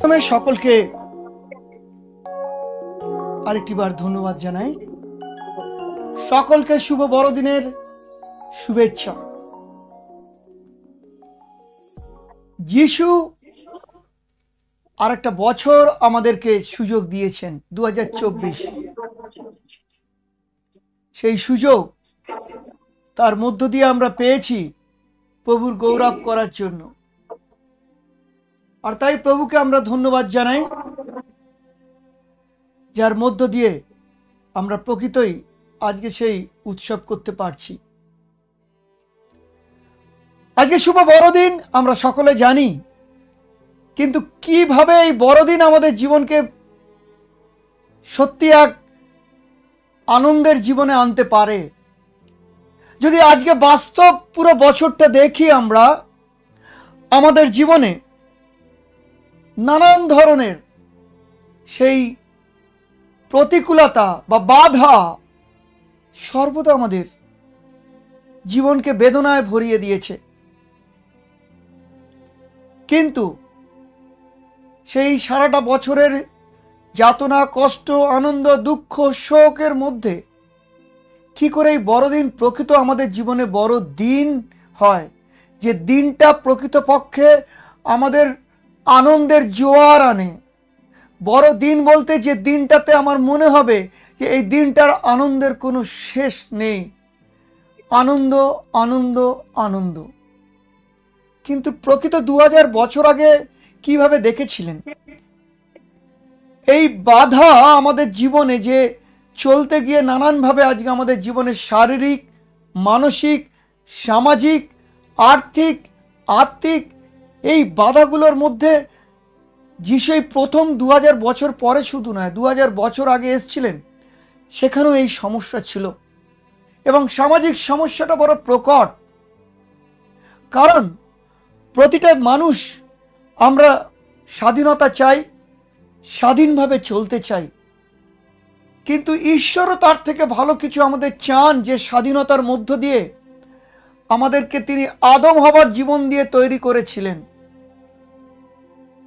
আমি সকলকে আরেকটিবার ধন্যবাদ জানাই। সকলকে শুভ বড়দিনের শুভেচ্ছা। যিশু আরেকটা বছর আমাদেরকে সুযোগ দিয়েছেন, 2024। সেই সুযোগ তার মধ্য দিয়ে আমরা পেয়েছি প্রভুর গৌরব করার জন্য। আর তাই প্রভুকে আমরা ধন্যবাদ জানাই, যার মধ্য দিয়ে আমরা প্রকৃতই আজকে সেই উৎসব করতে পারছি। আজকে শুভ বড়দিন আমরা সকলে জানি, কিন্তু কিভাবে এই বড়দিন আমাদের জীবনকে সত্যি এক আনন্দের জীবনে আনতে পারে। যদি আজকে বাস্তব পুরো বছরটা দেখি, আমরা আমাদের জীবনে নানান ধরনের সেই প্রতিকূলতা বা বাধা সর্বদা আমাদের জীবনকে বেদনায় ভরিয়ে দিয়েছে। কিন্তু সেই সারাটা বছরের যাতনা, কষ্ট, আনন্দ, দুঃখ, শোকের মধ্যে কি করে এই বড়দিন প্রকৃত আমাদের জীবনে বড় দিন হয়, যে দিনটা প্রকৃতপক্ষে আমাদের আনন্দের জোয়ার আনে। বড় দিন বলতে যে দিনটাতে আমার মনে হবে যে এই দিনটার আনন্দের কোনো শেষ নেই, আনন্দ আনন্দ আনন্দ। কিন্তু প্রকৃত 2000 বছর আগে কিভাবে দেখেছিলেন এই বাধা আমাদের জীবনে, যে চলতে গিয়ে নানানভাবে আজকে আমাদের জীবনে শারীরিক, মানসিক, সামাজিক, আর্থিক, আত্মিক এই বাধাগুলোর মধ্যে যিশু এই প্রথম 2000 বছর পরে শুধু নয়, 2000 বছর আগে এসেছিলেন, সেখানেও এই সমস্যা ছিল। এবং সামাজিক সমস্যাটা বড় প্রকট, কারণ প্রতিটা মানুষ আমরা স্বাধীনতা চাই, স্বাধীনভাবে চলতে চাই, কিন্তু ঈশ্বরও তার থেকে ভালো কিছু আমাদের চান, যে স্বাধীনতার মধ্য দিয়ে আমাদেরকে তিনি আদম হবার জীবন দিয়ে তৈরি করেছিলেন।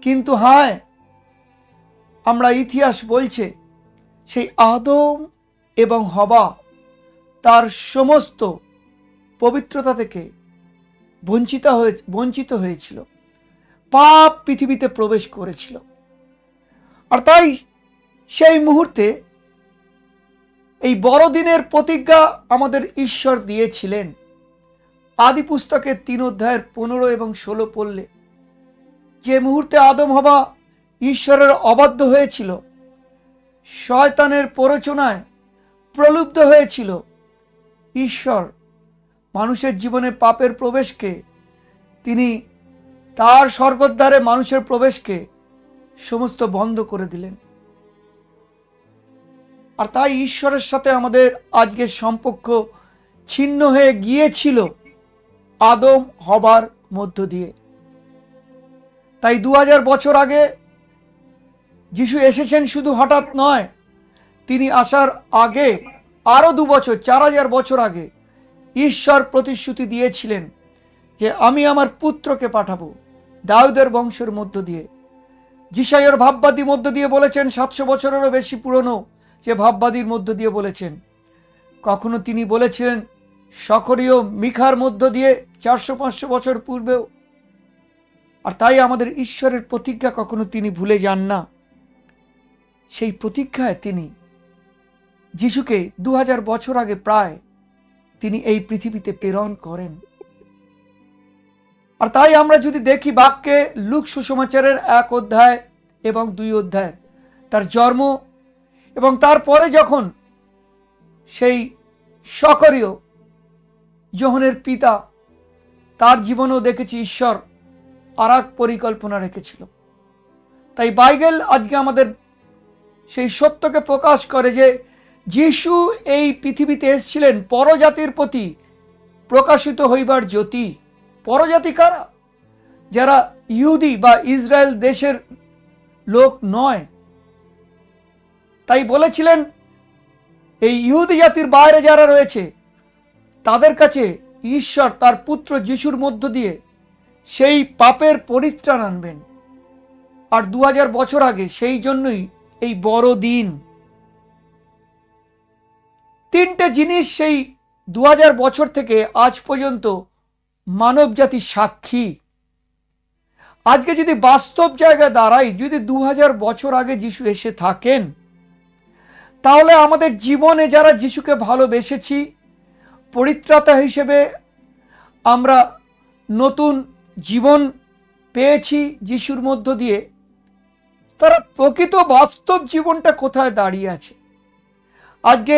কিন্তু হ্যাঁ, আমরা ইতিহাস বলছে সেই আদম এবং হবা তার সমস্ত পবিত্রতা থেকে বঞ্চিত হয়েছিল, পাপ পৃথিবীতে প্রবেশ করেছিল। আর তাই সেই মুহূর্তে এই বড়দিনের প্রতিজ্ঞা আমাদের ঈশ্বর দিয়েছিলেন। আদি পুস্তকের 3 অধ্যায়ের 15 এবং 16 পড়লে, যে মুহূর্তে আদম হবা ঈশ্বরের অবাধ্য হয়েছিল, শয়তানের প্ররোচনায় প্রলুব্ধ হয়েছিল, ঈশ্বর মানুষের জীবনে পাপের প্রবেশকে, তিনি তার স্বর্গদ্বারে মানুষের প্রবেশকে সমস্ত বন্ধ করে দিলেন। আর তাই ঈশ্বরের সাথে আমাদের আজকের সম্পর্ক ছিন্ন হয়ে গিয়েছিল আদম হবার মধ্য দিয়ে। তাই 2000 বছর আগে যিশু এসেছেন শুধু হঠাৎ নয়, তিনি আসার আগে আরো 2 বছর, 4000 বছর আগে ঈশ্বর প্রতিশ্রুতি দিয়েছিলেন যে আমি আমার পুত্রকে পাঠাবো দাউদের বংশের মধ্য দিয়ে। যিশাইয়ের ভাববাদী মধ্য দিয়ে বলেছেন, 700 বছরেরও বেশি পুরনো যে ভাববাদীর মধ্য দিয়ে বলেছেন। কখনো তিনি বলেছিলেন সকরীয় মিখার মধ্য দিয়ে 400-500 বছর পূর্বেও। আর তাই আমাদের ঈশ্বরের প্রতিজ্ঞা কখনো তিনি ভুলে যান না। সেই প্রতিজ্ঞায় তিনি যিশুকে 2000 বছর আগে প্রায় তিনি এই পৃথিবীতে প্রেরণ করেন। আর তাই আমরা যদি দেখি বাক্যে, লূক সুসমাচারের 1 অধ্যায় এবং 2 অধ্যায়, তার জন্ম এবং তারপরে যখন সেই সকরীয় যোহনের পিতা, তার জীবনেও দেখেছি ঈশ্বর আর এক পরিকল্পনা রেখেছিল। তাই বাইবেল আজকে আমাদের সেই সত্যকে প্রকাশ করে যে যিশু এই পৃথিবীতে এসেছিলেন পরজাতির প্রতি প্রকাশিত হইবার জ্যোতি। পরজাতি কারা? যারা ইহুদি বা ইসরায়েল দেশের লোক নয়। তাই বলেছিলেন এই ইহুদি জাতির বাইরে যারা রয়েছে তাদের কাছে ঈশ্বর তার পুত্র যিশুর মধ্য দিয়ে সেই পাপের পরিত্রাণ আনবেন। আর 2000 বছর আগে, সেই জন্যই এই বড় দিন। তিনটে জিনিস সেই 2000 বছর থেকে আজ পর্যন্ত মানব জাতির সাক্ষী। আজকে যদি বাস্তব জায়গায় দাঁড়াই, যদি 2000 বছর আগে যিশু এসে থাকেন, তাহলে আমাদের জীবনে যারা যিশুকে ভালোবেসেছি, পরিত্রাতা হিসেবে আমরা নতুন জীবন পেয়েছি যিশুর মধ্য দিয়ে, তারা প্রকৃত বাস্তব জীবনটা কোথায় দাঁড়িয়ে আছে? আজকে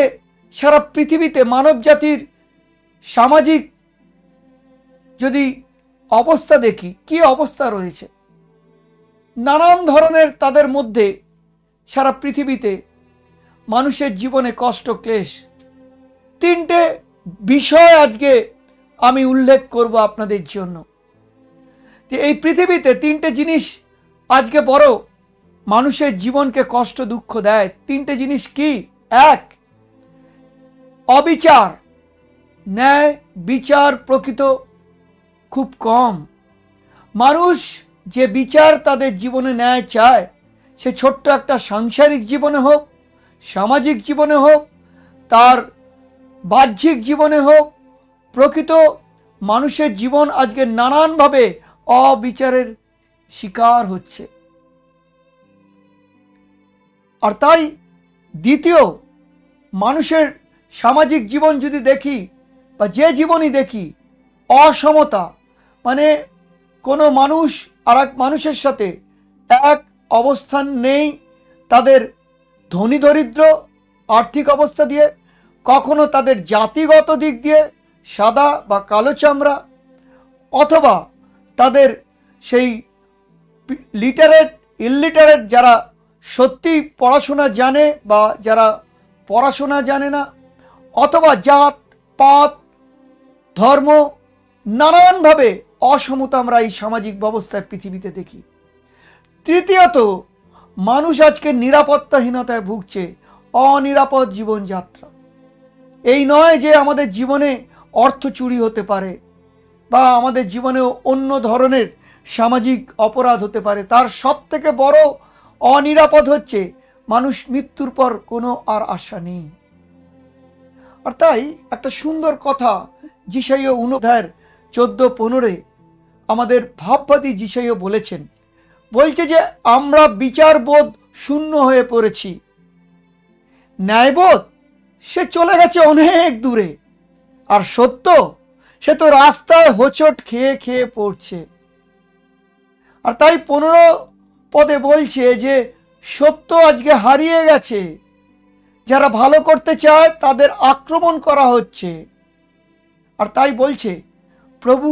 সারা পৃথিবীতে মানব জাতির সামাজিক যদি অবস্থা দেখি, কি অবস্থা রয়েছে, নানান ধরনের তাদের মধ্যে সারা পৃথিবীতে মানুষের জীবনে কষ্ট ক্লেশ। তিনটে বিষয় আজকে আমি উল্লেখ করব আপনাদের জন্য, যে এই পৃথিবীতে তিনটে জিনিস আজকে বড় মানুষের জীবনকে কষ্ট দুঃখ দেয়। তিনটে জিনিস কি? এক, অবিচার। ন্যায় বিচার প্রকৃত খুব কম। মানুষ যে বিচার তাদের জীবনে ন্যায় চায়, সে ছোট্ট একটা সাংসারিক জীবনে হোক, সামাজিক জীবনে হোক, তার বাহ্যিক জীবনে হোক, প্রকৃত মানুষের জীবন আজকে নানানভাবে অবিচারের শিকার হচ্ছে। আর তাই দ্বিতীয়, মানুষের সামাজিক জীবন যদি দেখি বা যে জীবনই দেখি, অসমতা, মানে কোনো মানুষ আর এক মানুষের সাথে এক অবস্থান নেই, তাদের ধনী দরিদ্র আর্থিক অবস্থা দিয়ে, কখনো তাদের জাতিগত দিক দিয়ে সাদা বা কালো চামড়া, অথবা তাদের সেই লিটারেট ইলিটারেট, যারা সত্যি পড়াশোনা জানে বা যারা পড়াশোনা জানে না, অথবা জাত পাত ধর্ম, নানানভাবে অসমতা আমরা এই সামাজিক ব্যবস্থায় পৃথিবীতে দেখি। তৃতীয়ত, মানুষ আজকে নিরাপত্তাহীনতায় ভুগছে, অনিরাপদ জীবনযাত্রা। এই নয় যে আমাদের জীবনে অর্থ চুরি হতে পারে বা আমাদের জীবনেও অন্য ধরনের সামাজিক অপরাধ হতে পারে, তার সব থেকে বড় অনিরাপদ হচ্ছে মানুষ মৃত্যুর পর কোনো আর আশা নেই। আর তাই একটা সুন্দর কথা যিশাইয়া 14:15 আমাদের ভাববাদী যিশাইয়া বলেছেন, বলছে যে আমরা বিচারবোধ শূন্য হয়ে পড়েছি, ন্যায়বোধ সে চলে গেছে অনেক দূরে, আর সত্য সে তো রাস্তায় হোঁচট খেয়ে খেয়ে পড়ছে। আর তাই 15 পদে বলছে যে সত্য আজকে হারিয়ে গেছে, যারা ভালো করতে চায় তাদের আক্রমণ করা হচ্ছে। আর তাই বলছে প্রভু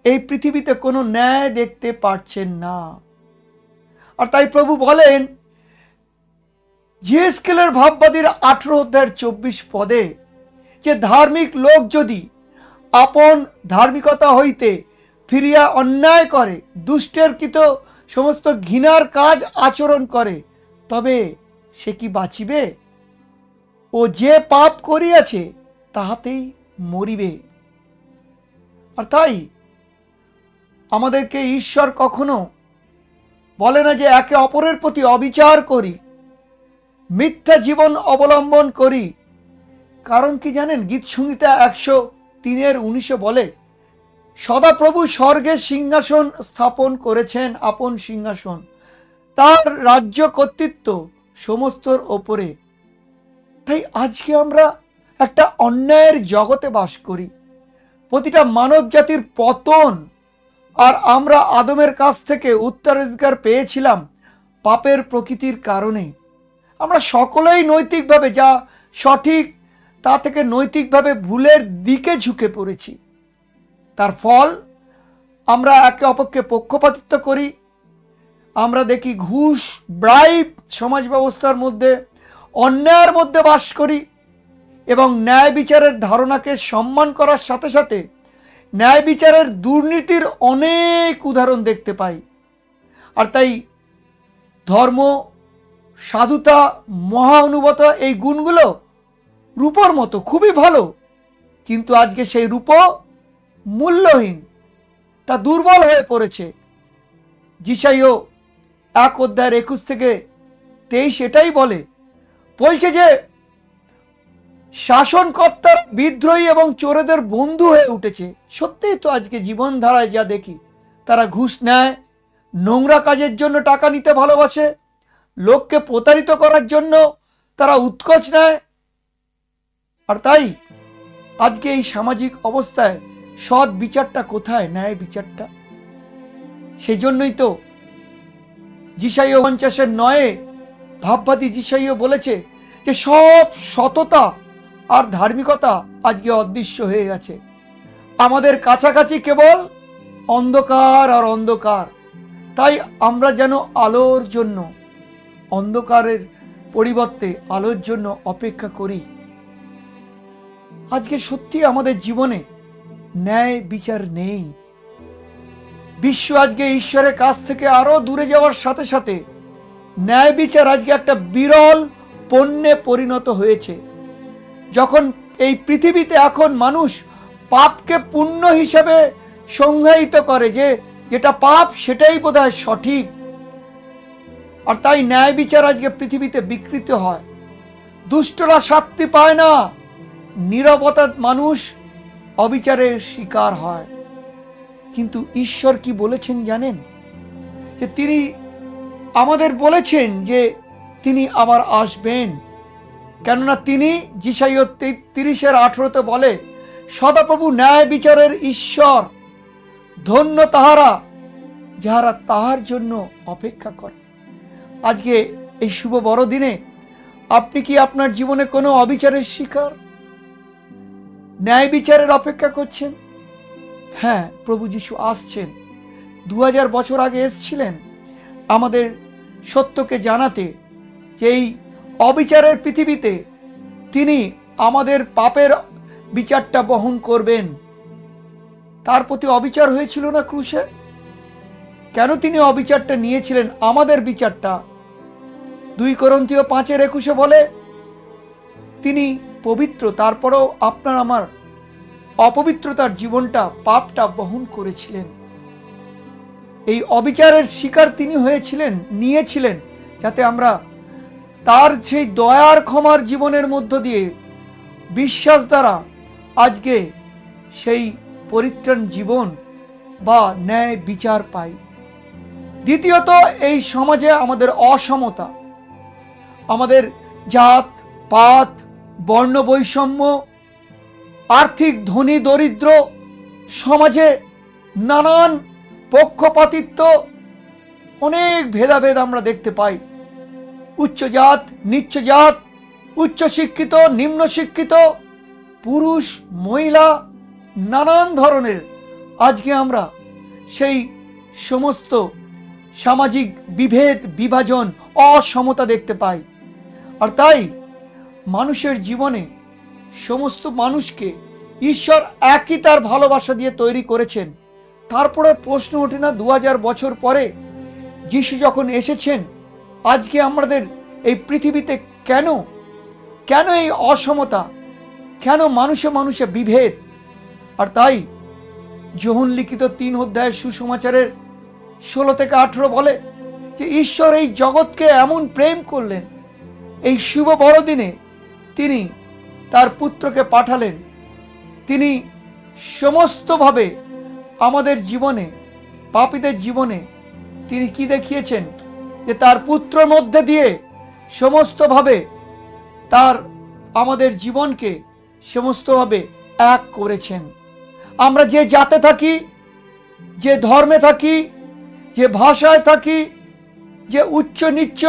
এই পৃথিবীতে কোনো ন্যায় দেখতে পাচ্ছেন না। আর তাই প্রভু বলেন জিএসকেলের ভাববাদীর 18:24 পদে যে ধার্মিক লোক যদি আপন ধার্মিকতা হইতে ফিরিয়া অন্যায় করে, দুষ্টের কৃত সমস্ত ঘৃণার কাজ আচরণ করে, তবে সে কি বাঁচিবে? ও যে পাপ করিয়াছে তাহাতেই মরিবে। আর তাই আমাদেরকে ঈশ্বর কখনো বলে না যে একে অপরের প্রতি অবিচার করি, মিথ্যা জীবন অবলম্বন করি। কারণ কি জানেন, গীত সংহিতা 103:19 বলে, সদাপ্রভু স্বর্গে সিংহাসন স্থাপন করেছেন, আপন সিংহাসন, তার রাজ্য কর্তৃত্ব সমস্তর ওপরে। তাই আজকে আমরা একটা অন্যায়ের জগতে বাস করি, প্রতিটা মানব জাতির পতন। আর আমরা আদমের কাছ থেকে উত্তরাধিকার পেয়েছিলাম পাপের প্রকৃতির কারণে। আমরা সকলেই নৈতিকভাবে যা সঠিক তা থেকে নৈতিকভাবে ভুলের দিকে ঝুঁকে পড়েছি। তার ফল আমরা একে অপরকে পক্ষপাতিত্ব করি, আমরা দেখি ঘুষ, ব্রাইব সমাজ ব্যবস্থার মধ্যে, অন্যায়ের মধ্যে বাস করি এবং ন্যায় বিচারের ধারণাকে সম্মান করার সাথে সাথে ন্যায় বিচারের দুর্নীতির অনেক উদাহরণ দেখতে পাই। আর তাই ধর্ম, সাধুতা, মহা অনুভূতা, এই গুণগুলো রূপোর মতো খুবই ভালো, কিন্তু আজকে সেই রূপ মূল্যহীন, তা দুর্বল হয়ে পড়েছে। যিশাইয়া 1:21-23 এটাই বলছে যে শাসনকর্তার বিদ্রোহী এবং চোরেদের বন্ধু হয়ে উঠেছে। সত্যিই তো আজকে জীবনধারায় যা দেখি, তারা ঘুষ নেয়, নোংরা কাজের জন্য টাকা নিতে ভালোবাসে, লোককে প্রতারিত করার জন্য তারা উৎকোচ নেয়। আর তাই আজকে এই সামাজিক অবস্থায় সৎ বিচারটা কোথায়, ন্যায় বিচারটা? সেই জন্যই তো যিশাইয়া 49:9 ভাববাদী যিশাইয়া বলেছে যে সব সততা আর ধার্মিকতা আজকে অদৃশ্য হয়ে গেছে, আমাদের কাছাকাছি কেবল অন্ধকার আর অন্ধকার। তাই আমরা যেন আলোর জন্য, অন্ধকারের পরিবর্তে আলোর জন্য অপেক্ষা করি। আজকে সত্যি আমাদের জীবনে ন্যায় বিচার নেই। বিশ্ব আজকে ঈশ্বরের কাছ থেকে আরো দূরে যাওয়ার সাথে সাথে ন্যায় বিচার আজকে একটা বিরল পণ্যে পরিণত হয়েছে। যখন এই পৃথিবীতে এখন মানুষ পাপকে পুণ্য হিসেবে সংজ্ঞায়িত করে, যে যেটা পাপ সেটাই বোধহয় সঠিক, আর তাই ন্যায় বিচার আজকে পৃথিবীতে বিকৃত হয়। দুষ্টরা শাস্তি পায় না, নীরবতা মানুষ অবিচারের শিকার হয়। কিন্তু ঈশ্বর কি বলেছেন জানেন? যে তিনি আমাদের বলেছেন যে তিনি আবার আসবেন। কেননা তিনি যিশাইয়া 33:18 বলে, সদাপ্রভু ন্যায় বিচারের ঈশ্বর, ধন্য তাহারা যাহারা তাহার জন্য অপেক্ষা করে। আজকে এই শুভ বড়দিনে আপনি কি আপনার জীবনে কোনো অবিচারের শিকার, ন্যায় বিচারের অপেক্ষা করছেন? হ্যাঁ, প্রভু যিশু আসছেন। 2000 বছর আগে এসেছিলেন আমাদের সত্যকে জানাতে, যে এই অবিচারের পৃথিবীতে তিনি আমাদের পাপের বিচারটা বহন করবেন। তার প্রতি অবিচার হয়েছিল না ক্রুশে? কেন তিনি অবিচারটা নিয়েছিলেন, আমাদের বিচারটা? 2 কোরিন্থীয় 5:21 বলে, তিনি পবিত্র, তারপরেও আপনার আমার অপবিত্রতার জীবনটা, পাপটা বহন করেছিলেন। এই অবিচারের শিকার তিনি নিয়েছিলেন, যাতে আমরা তার সেই দয়ার ক্ষমার জীবনের মধ্য দিয়ে বিশ্বাস দ্বারা আজকে সেই পরিত্রাণ জীবন বা ন্যায় বিচার পাই। দ্বিতীয়ত, এই সমাজে আমাদের অসমতা, আমাদের জাত পাত, বর্ণ বৈষম্য, আর্থিক ধনী দরিদ্র, সমাজে নানান পক্ষপাতিত্ব, অনেক ভেদাভেদ আমরা দেখতে পাই। উচ্চ জাত নিচ্চ জাত, উচ্চ শিক্ষিত নিম্ন শিক্ষিত, পুরুষ মহিলা, নানান ধরনের আজকে আমরা সেই সমস্ত সামাজিক বিভেদ, বিভাজন, অসমতা দেখতে পাই। আর তাই মানুষের জীবনে সমস্ত মানুষকে ঈশ্বর একই তার ভালোবাসা দিয়ে তৈরি করেছেন। তারপরে প্রশ্ন ওঠে না, 2000 বছর পরে যিশু যখন এসেছেন, আজকে আমাদের এই পৃথিবীতে কেন এই অসমতা, কেন মানুষে মানুষে বিভেদ? আর তাই যোহন লিখিত 3 অধ্যায়ের সুসমাচারের 16-18 বলে যে ঈশ্বর এই জগৎকে এমন প্রেম করলেন, এই শুভ বড়দিনে তিনি তার পুত্রকে পাঠালেন। তিনি সমস্তভাবে আমাদের জীবনে, পাপীদের জীবনে তিনি কি দেখিয়েছেন? যে তার পুত্রের মধ্যে দিয়ে সমস্তভাবে তার আমাদের জীবনকে সমস্তভাবে এক করেছেন। আমরা যে জাতে থাকি, যে ধর্মে থাকি, যে ভাষায় থাকি, যে উচ্চ নিচ্চ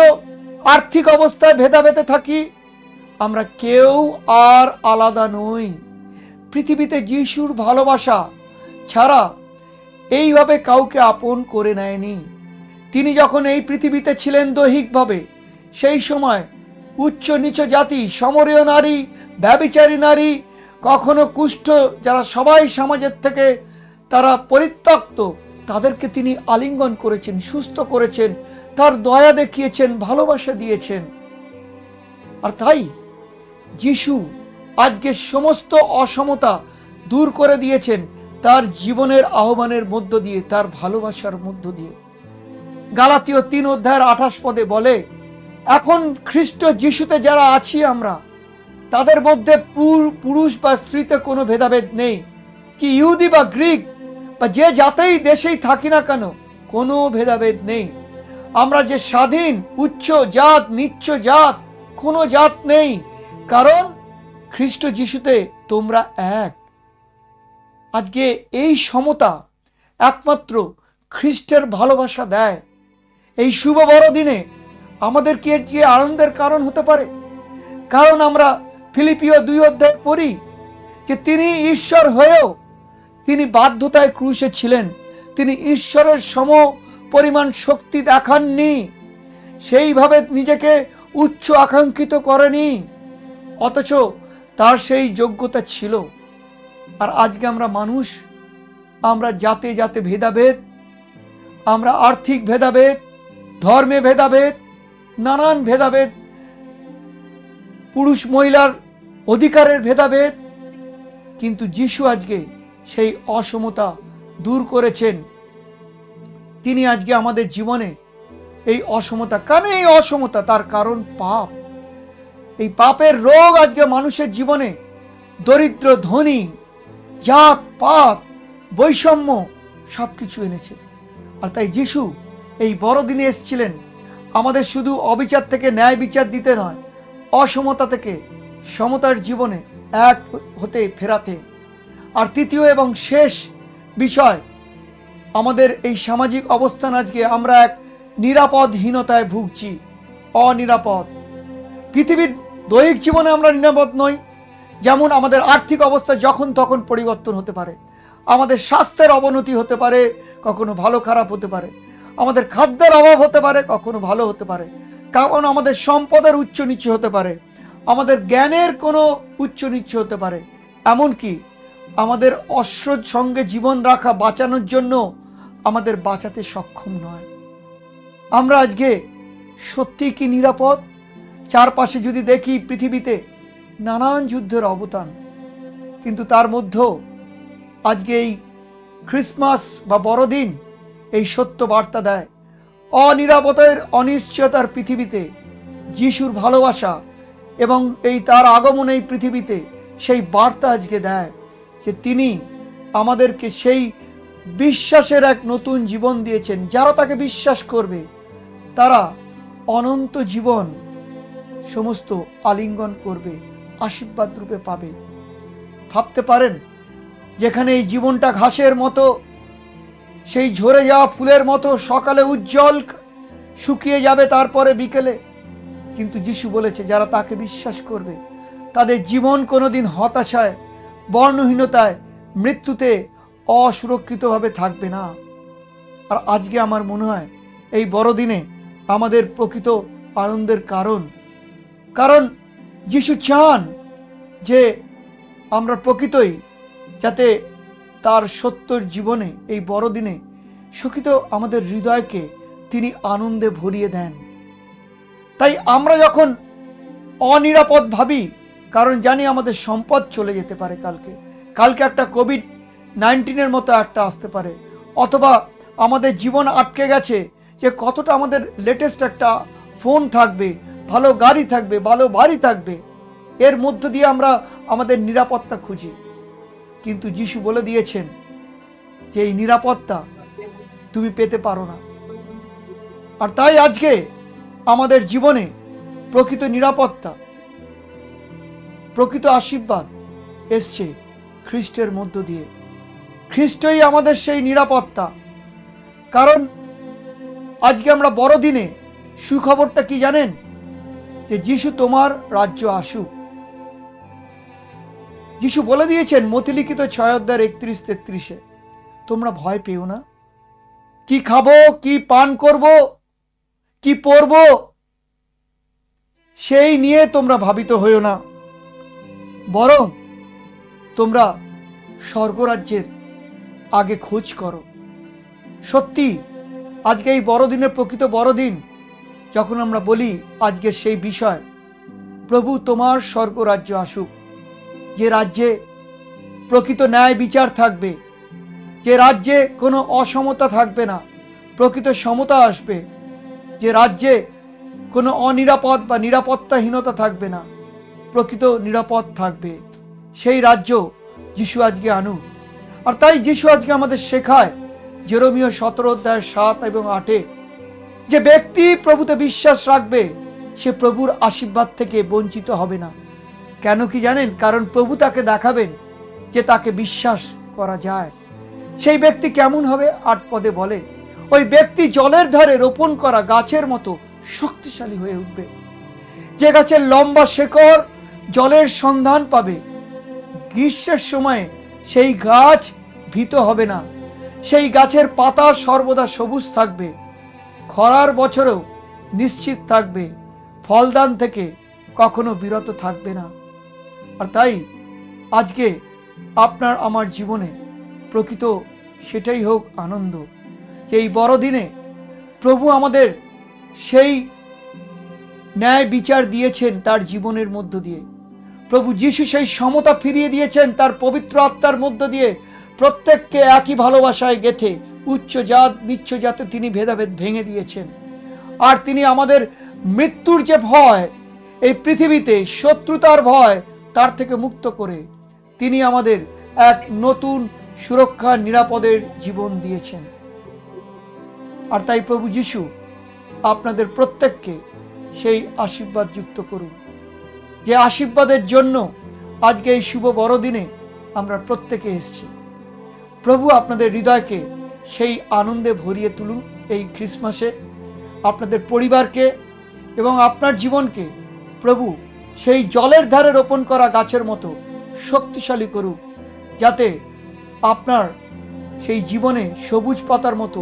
আর্থিক অবস্থায় ভেদাভেদে থাকি, আমরা কেউ আর আলাদা নই। পৃথিবীতে যিশুর ভালোবাসা ছাড়া এইভাবে কাউকে আপন করে নেয়নি। তিনি যখন এই পৃথিবীতে ছিলেন দৈহিকভাবে, সেই সময় উচ্চ নিচ জাতি, সমরীয় নারী, ব্যভিচারী নারী, কখনো কুষ্ঠ, যারা সবাই সমাজের থেকে তারা পরিত্যক্ত, তাদেরকে তিনি আলিঙ্গন করেছেন, সুস্থ করেছেন, তার দয়া দেখিয়েছেন, ভালোবাসা দিয়েছেন। আর তাই যিশু আজকে সমস্ত অসমতা দূর করে দিয়েছেন তার জীবনের আহ্বানের মধ্য দিয়ে, তার ভালোবাসার মধ্য দিয়ে। গালাতীয় 3:28 বলে, এখন খ্রিস্ট যিশুতে যারা আছি আমরা, তাদের মধ্যে পুরুষ বা স্ত্রীতে কোনো ভেদাভেদ নেই, কি ইহুদি বা গ্রিক বা যে জাতেই দেশেই থাকি না কেন, কোনো ভেদাভেদ নেই। আমরা যে স্বাধীন, উচ্চ জাত, নিচ্চ জাত, কোনো জাত নেই, কারণ খ্রিস্ট যিশুতে তোমরা এক। আজকে এই সমতা একমাত্র খ্রিস্টের ভালোবাসা দেয়। এই শুভ বড়দিনে আমাদের কি এর যে আনন্দের কারণ হতে পারে? কারণ আমরা ফিলিপিও 2 পড়ি যে তিনি ঈশ্বর হয়েও তিনি বাধ্যতায় ক্রুশে ছিলেন, তিনি ঈশ্বরের সম পরিমাণ শক্তি দেখাননি, সেইভাবে নিজেকে উচ্চ আকাঙ্ক্ষিত করেনি, অথচ তার সেই যোগ্যতা ছিল। আর আজকে আমরা মানুষ, আমরা জাতে জাতে ভেদাভেদ, আমরা আর্থিক ভেদাভেদ, ধর্মে ভেদাভেদ, নানান ভেদাভেদ, পুরুষ মহিলার অধিকারের ভেদাভেদ, কিন্তু যিশু আজকে সেই অসমতা দূর করেছেন। তিনি আজকে আমাদের জীবনে এই অসমতা, কেন এই অসমতা? তার কারণ পাপ। এই পাপের রোগ আজকে মানুষের জীবনে দরিদ্র ধনী, জাত পাত, বৈষম্য সবকিছু এনেছে। আর তাই যিশু এই বড়দিনে এসেছিলেন আমাদের শুধু অবিচার থেকে ন্যায় বিচার দিতে নয়, অসমতা থেকে সমতার জীবনে এক হতে ফেরাতে। আর তৃতীয় এবং শেষ বিষয়, আমাদের এই সামাজিক অবস্থান, আজকে আমরা এক নিরাপদহীনতায় ভুগছি, অনিরাপদ। পৃথিবীর দৈহিক জীবনে আমরা নিরাপদ নই, যেমন আমাদের আর্থিক অবস্থা যখন তখন পরিবর্তন হতে পারে, আমাদের স্বাস্থ্যের অবনতি হতে পারে, কখনো ভালো খারাপ হতে পারে, আমাদের খাদ্যের অভাব হতে পারে, কখনো ভালো হতে পারে, কারণ আমাদের সম্পদের উচ্চ নিচু হতে পারে, আমাদের জ্ঞানের কোনো উচ্চ নিচু হতে পারে, এমনকি আমাদের অশ্রদ্ধ সঙ্গে জীবন রাখা বাঁচানোর জন্য আমাদের বাঁচাতে সক্ষম নয়। আমরা আজকে সত্যি কি নিরাপদ? চারপাশে যদি দেখি পৃথিবীতে নানান যুদ্ধের অবদান, কিন্তু তার মধ্যেও আজকে এই ক্রিসমাস বা বড়দিন এই সত্য বার্তা দেয়, অনিরাপদের অনিশ্চয়তার পৃথিবীতে যিশুর ভালোবাসা এবং এই তার আগমন এই পৃথিবীতে সেই বার্তা আজকে দেয় যে তিনি আমাদেরকে সেই বিশ্বাসের এক নতুন জীবন দিয়েছেন। যারা তাকে বিশ্বাস করবে তারা অনন্ত জীবন সমস্ত আলিঙ্গন করবে, আশীর্বাদ রূপে পাবে। ভাবতে পারেন, যেখানে এই জীবনটা ঘাসের মতো, সেই ঝরে যাওয়া ফুলের মতো সকালে উজ্জ্বল, শুকিয়ে যাবে তারপরে বিকেলে, কিন্তু যিশু বলেছে যারা তাকে বিশ্বাস করবে তাদের জীবন কোনোদিন হতাশায়, বর্ণহীনতায়, মৃত্যুতে অসুরক্ষিতভাবে থাকবে না। আর আজকে আমার মনে হয় এই বড়দিনে আমাদের প্রকৃত আনন্দের কারণ যিশু চান যে আমরা প্রকৃতই যাতে তার সত্যর জীবনে এই বড়দিনে সুখিত আমাদের হৃদয়কে তিনি আনন্দে ভরিয়ে দেন। তাই আমরা যখন অনিরাপদ ভাবি, কারণ জানি আমাদের সম্পদ চলে যেতে পারে, কালকে একটা কোভিড-19 মতো একটা আসতে পারে, অথবা আমাদের জীবন আটকে গেছে যে কতটা আমাদের লেটেস্ট একটা ফোন থাকবে, ভালো গাড়ি থাকবে, ভালো বাড়ি থাকবে, এর মধ্য দিয়ে আমরা আমাদের নিরাপত্তা খুঁজি। কিন্তু যিশু বলে দিয়েছেন যে এই নিরাপত্তা তুমি পেতে পারো না। আর তাই আজকে আমাদের জীবনে প্রকৃত নিরাপত্তা, প্রকৃত আশীর্বাদ এসছে খ্রিস্টের মধ্য দিয়ে। খ্রিস্টই আমাদের সেই নিরাপত্তা। কারণ আজকে আমরা বড়দিনে সুখবরটা কি জানেন? যে যিশু তোমার রাজ্য আসুক। যিশু বলে দিয়েছেন মতিলিখিত 6:31-33, তোমরা ভয় পেও না, কি খাবো, কি পান করব, কি পরব, সেই নিয়ে তোমরা ভাবিত হইও না, বরং তোমরা স্বর্গরাজ্যের আগে খোঁজ করো। সত্যি আজকে এই বড়দিনের প্রকৃত বড়দিন যখন আমরা বলি আজকে সেই বিষয়, প্রভু তোমার স্বর্গরাজ্য আসুক, যে রাজ্যে প্রকৃত ন্যায় বিচার থাকবে, যে রাজ্যে কোনো অসমতা থাকবে না, প্রকৃত সমতা আসবে, যে রাজ্যে কোনো অনিরাপদ বা নিরাপত্তাহীনতা থাকবে না, প্রকৃত নিরাপদ থাকবে। সেই রাজ্য যিশু আজকে আনুক। আর তাই যিশু আজকে আমাদের শেখায় জেরোমীয় 17:7 এবং 8, যে ব্যক্তি প্রভুতে বিশ্বাস রাখবে সে প্রভুর আশীর্বাদ থেকে বঞ্চিত হবে না। কেন কি জানেন? কারণ প্রভু তাকে দেখাবেন যে তাকে বিশ্বাস করা যায়। সেই ব্যক্তি কেমন হবে? 8 পদে বলে, ওই ব্যক্তি জলের ধারে রোপণ করা গাছের মতো শক্তিশালী হয়ে উঠবে, যে গাছের লম্বা শেকড় জলের সন্ধান পাবে। গ্রীষ্মের সময় সেই গাছ ভীত হবে না, সেই গাছের পাতা সর্বদা সবুজ থাকবে, খরার বছরেও নিশ্চিত থাকবে, ফলদান থেকে কখনো বিরত থাকবে না। আর তাই আজকে আপনার আমার জীবনে প্রকৃত সেটাই হোক আনন্দ, যে এই বড়দিনে প্রভু আমাদের সেই ন্যায় বিচার দিয়েছেন তার জীবনের মধ্য দিয়ে। প্রভু যিশু সেই সমতা ফিরিয়ে দিয়েছেন তার পবিত্র আত্মার মধ্য দিয়ে। প্রত্যেককে একই ভালোবাসায় গেথে উচ্চ জাত নিচ্চ জাতে তিনি ভেদাভেদ ভেঙে দিয়েছেন। আর তিনি আমাদের মৃত্যুর যে ভয়, এই পৃথিবীতে শত্রুতার ভয়, তার থেকে মুক্ত করে তিনি আমাদের এক নতুন সুরক্ষা নিরাপদের জীবন দিয়েছেন। আর তাই প্রভু যিশু আপনাদের প্রত্যেককে সেই আশীর্বাদ যুক্ত করুন, যে আশীর্বাদের জন্য আজকে এই শুভ বড়দিনে আমরা প্রত্যেকে এসেছি। প্রভু আপনাদের হৃদয়কে সেই আনন্দে ভরিয়ে তুলুন। এই ক্রিসমাসে আপনাদের পরিবারকে এবং আপনার জীবনকে প্রভু সেই জলের ধারে রোপণ করা গাছের মতো শক্তিশালী করুক, যাতে আপনার সেই জীবনে সবুজ পাতার মতো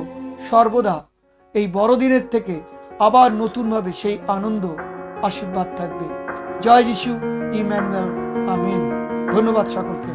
সর্বদা এই বড়দিনের থেকে আবার নতুনভাবে সেই আনন্দ আশীর্বাদ থাকবে। জয় যিশু, ইম্যানুয়েল, আমেন। ধন্যবাদ সকলকে।